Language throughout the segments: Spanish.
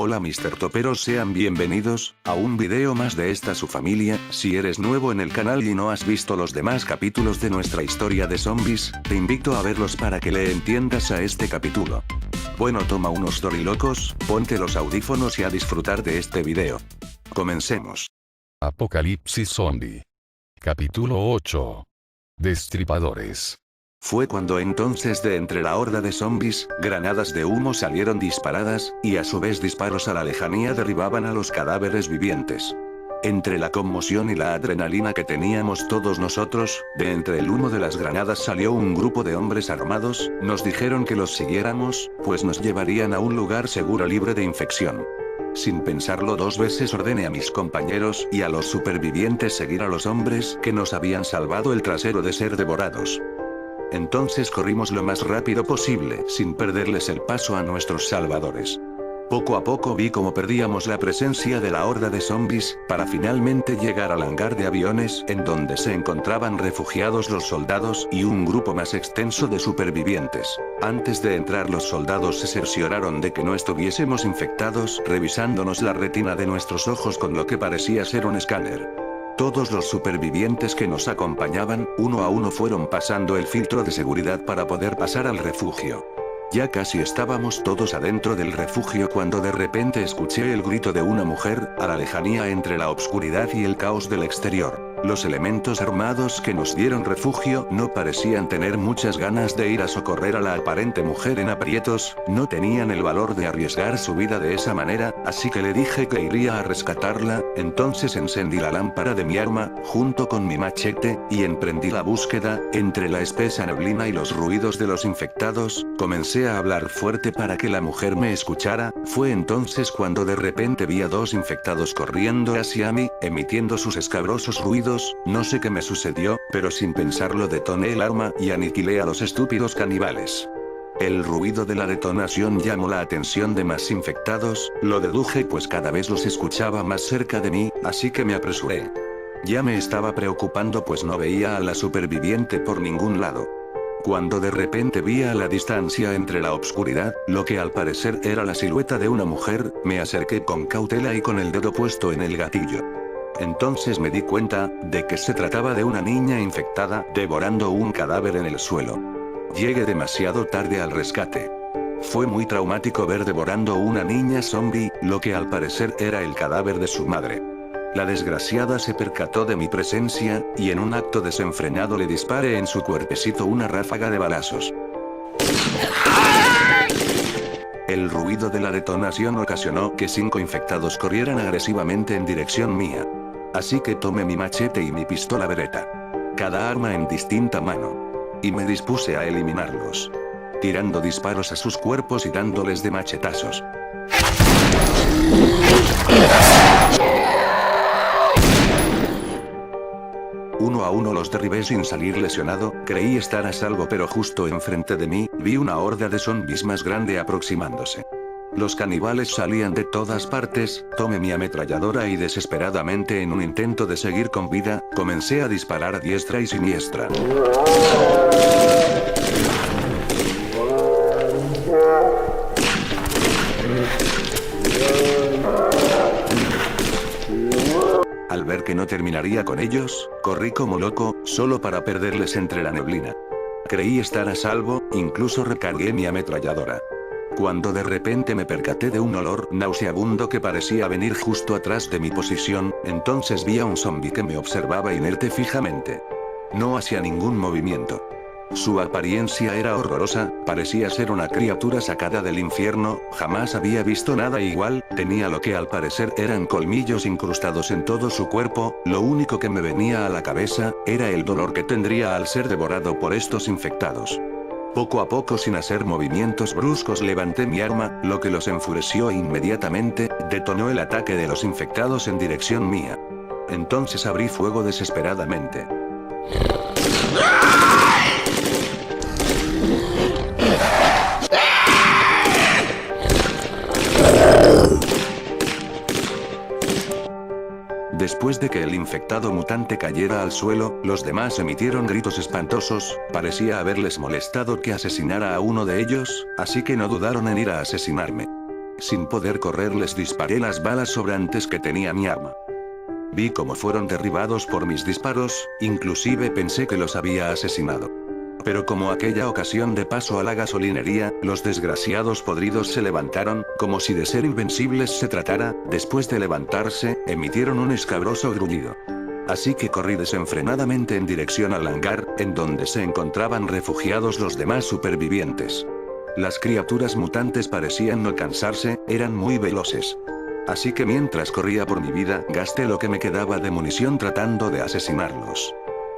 Hola Mr. Toperos, sean bienvenidos a un video más de esta su familia. Si eres nuevo en el canal y no has visto los demás capítulos de nuestra historia de zombies, te invito a verlos para que le entiendas a este capítulo. Bueno, toma unos dorilocos, ponte los audífonos y a disfrutar de este video. Comencemos. Apocalipsis Zombie. Capítulo 8. Destripadores. Fue cuando entonces de entre la horda de zombies, granadas de humo salieron disparadas, y a su vez disparos a la lejanía derribaban a los cadáveres vivientes. Entre la conmoción y la adrenalina que teníamos todos nosotros, de entre el humo de las granadas salió un grupo de hombres armados, nos dijeron que los siguiéramos, pues nos llevarían a un lugar seguro libre de infección. Sin pensarlo dos veces ordené a mis compañeros y a los supervivientes seguir a los hombres que nos habían salvado el trasero de ser devorados. Entonces corrimos lo más rápido posible, sin perderles el paso a nuestros salvadores. Poco a poco vi cómo perdíamos la presencia de la horda de zombies, para finalmente llegar al hangar de aviones en donde se encontraban refugiados los soldados y un grupo más extenso de supervivientes. Antes de entrar los soldados se cercioraron de que no estuviésemos infectados, revisándonos la retina de nuestros ojos con lo que parecía ser un escáner. Todos los supervivientes que nos acompañaban, uno a uno fueron pasando el filtro de seguridad para poder pasar al refugio. Ya casi estábamos todos adentro del refugio cuando de repente escuché el grito de una mujer, a la lejanía entre la obscuridad y el caos del exterior. Los elementos armados que nos dieron refugio no parecían tener muchas ganas de ir a socorrer a la aparente mujer en aprietos, no tenían el valor de arriesgar su vida de esa manera, así que le dije que iría a rescatarla. Entonces encendí la lámpara de mi arma, junto con mi machete, y emprendí la búsqueda. Entre la espesa neblina y los ruidos de los infectados, comencé a hablar fuerte para que la mujer me escuchara. Fue entonces cuando de repente vi a dos infectados corriendo hacia mí, emitiendo sus escabrosos ruidos. No sé qué me sucedió, pero sin pensarlo detoné el arma y aniquilé a los estúpidos caníbales. El ruido de la detonación llamó la atención de más infectados, lo deduje pues cada vez los escuchaba más cerca de mí, así que me apresuré. Ya me estaba preocupando pues no veía a la superviviente por ningún lado. Cuando de repente vi a la distancia entre la obscuridad, lo que al parecer era la silueta de una mujer, me acerqué con cautela y con el dedo puesto en el gatillo. Entonces me di cuenta de que se trataba de una niña infectada, devorando un cadáver en el suelo. Llegué demasiado tarde al rescate. Fue muy traumático ver devorando una niña zombie, lo que al parecer era el cadáver de su madre. La desgraciada se percató de mi presencia, y en un acto desenfrenado le disparé en su cuerpecito una ráfaga de balazos. El ruido de la detonación ocasionó que 5 infectados corrieran agresivamente en dirección mía. Así que tomé mi machete y mi pistola Beretta. Cada arma en distinta mano. Y me dispuse a eliminarlos. Tirando disparos a sus cuerpos y dándoles de machetazos. Uno a uno los derribé sin salir lesionado, creí estar a salvo pero justo enfrente de mí, vi una horda de zombies más grande aproximándose. Los caníbales salían de todas partes, tomé mi ametralladora y desesperadamente en un intento de seguir con vida, comencé a disparar a diestra y siniestra. Al ver que no terminaría con ellos, corrí como loco, solo para perderles entre la neblina. Creí estar a salvo, incluso recargué mi ametralladora. Cuando de repente me percaté de un olor nauseabundo que parecía venir justo atrás de mi posición, entonces vi a un zombie que me observaba inerte fijamente. No hacía ningún movimiento. Su apariencia era horrorosa, parecía ser una criatura sacada del infierno, jamás había visto nada igual, tenía lo que al parecer eran colmillos incrustados en todo su cuerpo. Lo único que me venía a la cabeza, era el dolor que tendría al ser devorado por estos infectados. Poco a poco sin hacer movimientos bruscos levanté mi arma, lo que los enfureció e inmediatamente, detonó el ataque de los infectados en dirección mía. Entonces abrí fuego desesperadamente. Después de que el infectado mutante cayera al suelo, los demás emitieron gritos espantosos, parecía haberles molestado que asesinara a uno de ellos, así que no dudaron en ir a asesinarme. sin poder correr les disparé las balas sobrantes que tenía mi arma. Vi cómo fueron derribados por mis disparos, inclusive pensé que los había asesinado. Pero como aquella ocasión de paso a la gasolinería, los desgraciados podridos se levantaron, como si de ser invencibles se tratara, después de levantarse, emitieron un escabroso gruñido. Así que corrí desenfrenadamente en dirección al hangar, en donde se encontraban refugiados los demás supervivientes. Las criaturas mutantes parecían no cansarse, eran muy veloces. Así que mientras corría por mi vida, gasté lo que me quedaba de munición tratando de asesinarlos.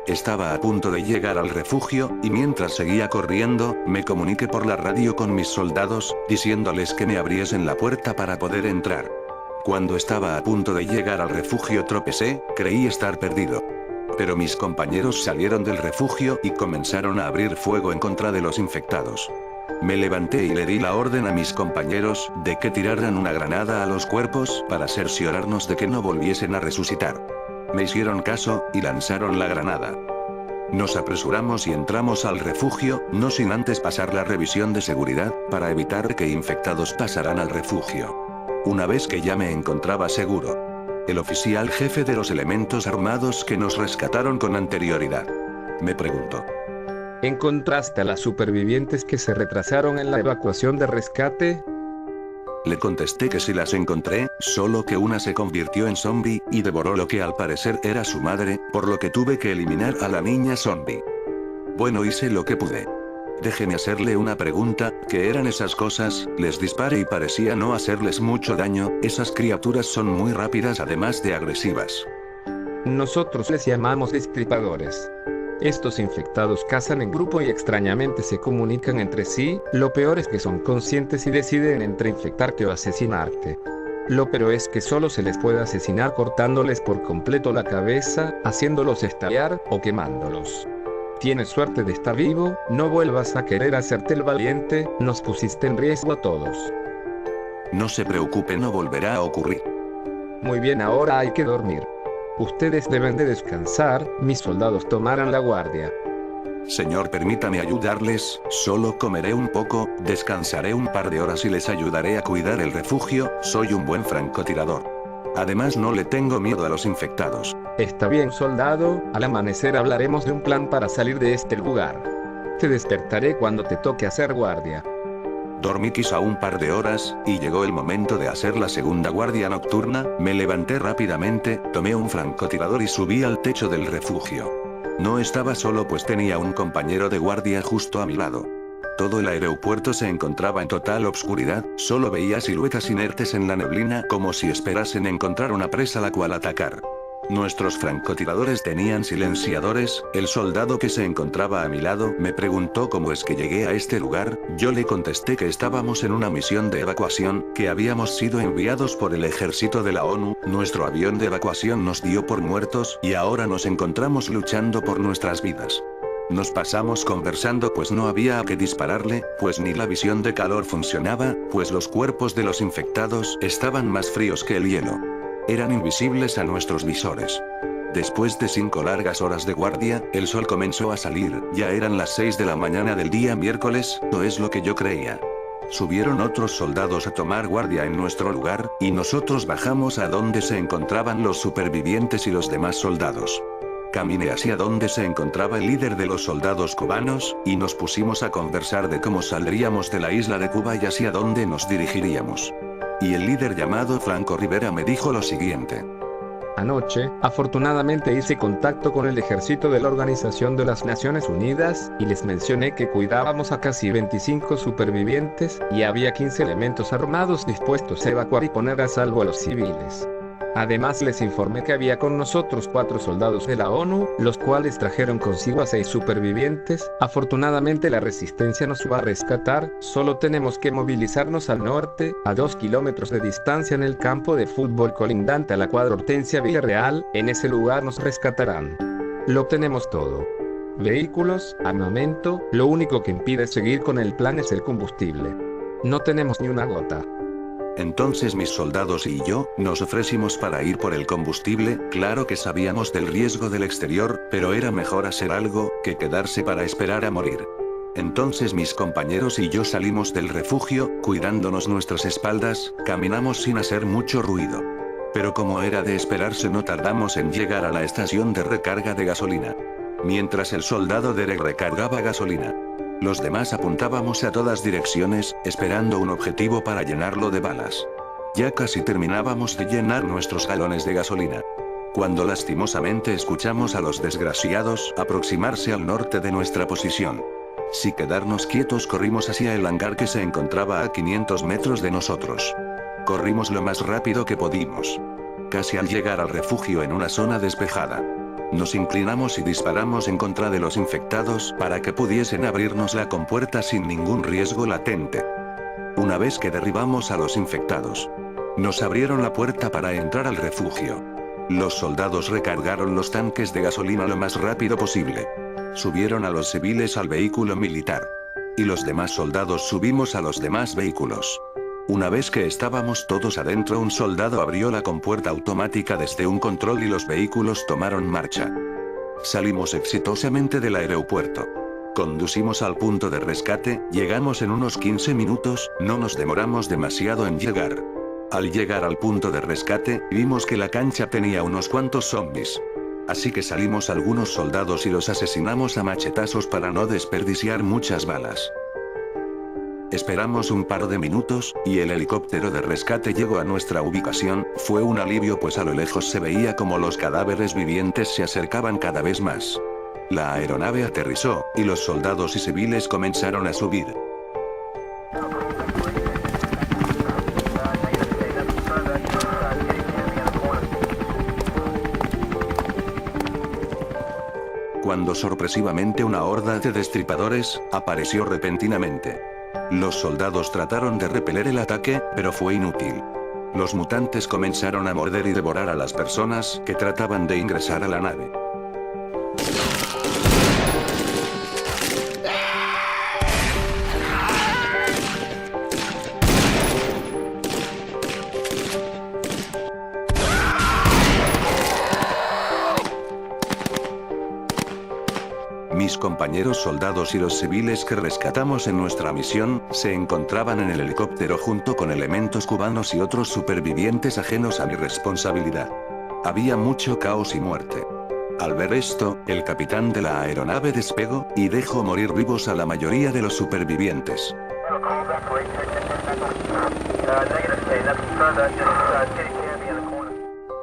Estaba a punto de llegar al refugio, y mientras seguía corriendo, me comuniqué por la radio con mis soldados, diciéndoles que me abriesen la puerta para poder entrar. Cuando estaba a punto de llegar al refugio tropecé, creí estar perdido. Pero mis compañeros salieron del refugio y comenzaron a abrir fuego en contra de los infectados. Me levanté y le di la orden a mis compañeros, de que tiraran una granada a los cuerpos para cerciorarnos de que no volviesen a resucitar. Me hicieron caso, y lanzaron la granada. Nos apresuramos y entramos al refugio, no sin antes pasar la revisión de seguridad, para evitar que infectados pasaran al refugio. Una vez que ya me encontraba seguro, el oficial jefe de los elementos armados que nos rescataron con anterioridad me preguntó: ¿encontraste a las supervivientes que se retrasaron en la evacuación de rescate? Le contesté que sí las encontré, solo que una se convirtió en zombie, y devoró lo que al parecer era su madre, por lo que tuve que eliminar a la niña zombie. Bueno, hice lo que pude. Déjeme hacerle una pregunta, ¿qué eran esas cosas? Les disparé y parecía no hacerles mucho daño, esas criaturas son muy rápidas además de agresivas. Nosotros les llamamos destripadores. Estos infectados cazan en grupo y extrañamente se comunican entre sí, lo peor es que son conscientes y deciden entre infectarte o asesinarte. Lo peor es que solo se les puede asesinar cortándoles por completo la cabeza, haciéndolos estallar, o quemándolos. Tienes suerte de estar vivo, no vuelvas a querer hacerte el valiente, nos pusiste en riesgo a todos. No se preocupe, no volverá a ocurrir. Muy bien, ahora hay que dormir. Ustedes deben de descansar, mis soldados tomarán la guardia. Señor, permítame ayudarles, solo comeré un poco, descansaré un par de horas y les ayudaré a cuidar el refugio, soy un buen francotirador. Además no le tengo miedo a los infectados. Está bien, soldado, al amanecer hablaremos de un plan para salir de este lugar. Te despertaré cuando te toque hacer guardia. Dormí quizá un par de horas, y llegó el momento de hacer la segunda guardia nocturna, me levanté rápidamente, tomé un francotirador y subí al techo del refugio. No estaba solo, pues tenía un compañero de guardia justo a mi lado. Todo el aeropuerto se encontraba en total obscuridad, solo veía siluetas inertes en la neblina como si esperasen encontrar una presa a la cual atacar. Nuestros francotiradores tenían silenciadores, el soldado que se encontraba a mi lado me preguntó cómo es que llegué a este lugar, yo le contesté que estábamos en una misión de evacuación, que habíamos sido enviados por el ejército de la ONU, nuestro avión de evacuación nos dio por muertos, y ahora nos encontramos luchando por nuestras vidas. Nos pasamos conversando pues no había a qué dispararle, pues ni la visión de calor funcionaba, pues los cuerpos de los infectados estaban más fríos que el hielo. Eran invisibles a nuestros visores. Después de 5 largas horas de guardia, el sol comenzó a salir, ya eran las 6 de la mañana del día miércoles, no es lo que yo creía. Subieron otros soldados a tomar guardia en nuestro lugar, y nosotros bajamos a donde se encontraban los supervivientes y los demás soldados. Caminé hacia donde se encontraba el líder de los soldados cubanos, y nos pusimos a conversar de cómo saldríamos de la isla de Cuba y hacia dónde nos dirigiríamos. Y el líder llamado Franco Rivera me dijo lo siguiente. Anoche, afortunadamente hice contacto con el ejército de la Organización de las Naciones Unidas, y les mencioné que cuidábamos a casi 25 supervivientes, y había 15 elementos armados dispuestos a evacuar y poner a salvo a los civiles. Además les informé que había con nosotros 4 soldados de la ONU, los cuales trajeron consigo a 6 supervivientes. Afortunadamente la resistencia nos va a rescatar, solo tenemos que movilizarnos al norte, a 2 kilómetros de distancia en el campo de fútbol colindante a la cuadra Hortensia Villarreal, en ese lugar nos rescatarán. Lo tenemos todo. Vehículos, armamento, lo único que impide seguir con el plan es el combustible. No tenemos ni una gota. Entonces mis soldados y yo, nos ofrecimos para ir por el combustible, claro que sabíamos del riesgo del exterior, pero era mejor hacer algo, que quedarse para esperar a morir. Entonces mis compañeros y yo salimos del refugio, cuidándonos nuestras espaldas, caminamos sin hacer mucho ruido. Pero como era de esperarse, no tardamos en llegar a la estación de recarga de gasolina. Mientras el soldado Derek recargaba gasolina, los demás apuntábamos a todas direcciones, esperando un objetivo para llenarlo de balas. Ya casi terminábamos de llenar nuestros galones de gasolina, cuando lastimosamente escuchamos a los desgraciados aproximarse al norte de nuestra posición. Sin quedarnos quietos, corrimos hacia el hangar que se encontraba a 500 metros de nosotros. Corrimos lo más rápido que pudimos. Casi al llegar al refugio en una zona despejada, nos inclinamos y disparamos en contra de los infectados para que pudiesen abrirnos la compuerta sin ningún riesgo latente. Una vez que derribamos a los infectados, nos abrieron la puerta para entrar al refugio. Los soldados recargaron los tanques de gasolina lo más rápido posible. Subieron a los civiles al vehículo militar. Y los demás soldados subimos a los demás vehículos. Una vez que estábamos todos adentro, un soldado abrió la compuerta automática desde un control y los vehículos tomaron marcha. Salimos exitosamente del aeropuerto. Conducimos al punto de rescate, llegamos en unos 15 minutos, no nos demoramos demasiado en llegar. Al llegar al punto de rescate, vimos que la cancha tenía unos cuantos zombies. Así que salimos algunos soldados y los asesinamos a machetazos para no desperdiciar muchas balas. Esperamos un par de minutos, y el helicóptero de rescate llegó a nuestra ubicación. Fue un alivio, pues a lo lejos se veía como los cadáveres vivientes se acercaban cada vez más. La aeronave aterrizó, y los soldados y civiles comenzaron a subir. Cuando sorpresivamente una horda de destripadores apareció repentinamente. Los soldados trataron de repeler el ataque, pero fue inútil. Los mutantes comenzaron a morder y devorar a las personas que trataban de ingresar a la nave. Mis compañeros soldados y los civiles que rescatamos en nuestra misión, se encontraban en el helicóptero junto con elementos cubanos y otros supervivientes ajenos a mi responsabilidad. Había mucho caos y muerte. Al ver esto, el capitán de la aeronave despegó, y dejó morir vivos a la mayoría de los supervivientes.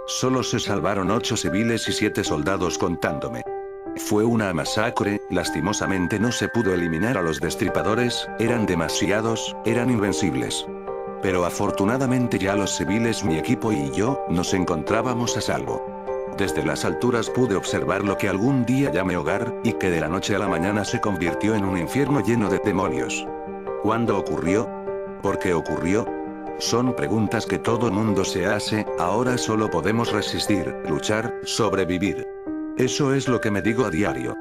Solo se salvaron 8 civiles y 7 soldados contándome. Fue una masacre, lastimosamente no se pudo eliminar a los destripadores, eran demasiados, eran invencibles. Pero afortunadamente ya los civiles, mi equipo y yo, nos encontrábamos a salvo. Desde las alturas pude observar lo que algún día llamé hogar, y que de la noche a la mañana se convirtió en un infierno lleno de demonios. ¿Cuándo ocurrió? ¿Por qué ocurrió? Son preguntas que todo mundo se hace. Ahora solo podemos resistir, luchar, sobrevivir. Eso es lo que me digo a diario.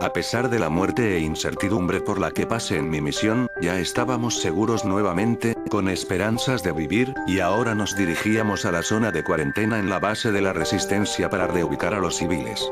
A pesar de la muerte e incertidumbre por la que pasé en mi misión, ya estábamos seguros nuevamente, con esperanzas de vivir, y ahora nos dirigíamos a la zona de cuarentena en la base de la Resistencia para reubicar a los civiles.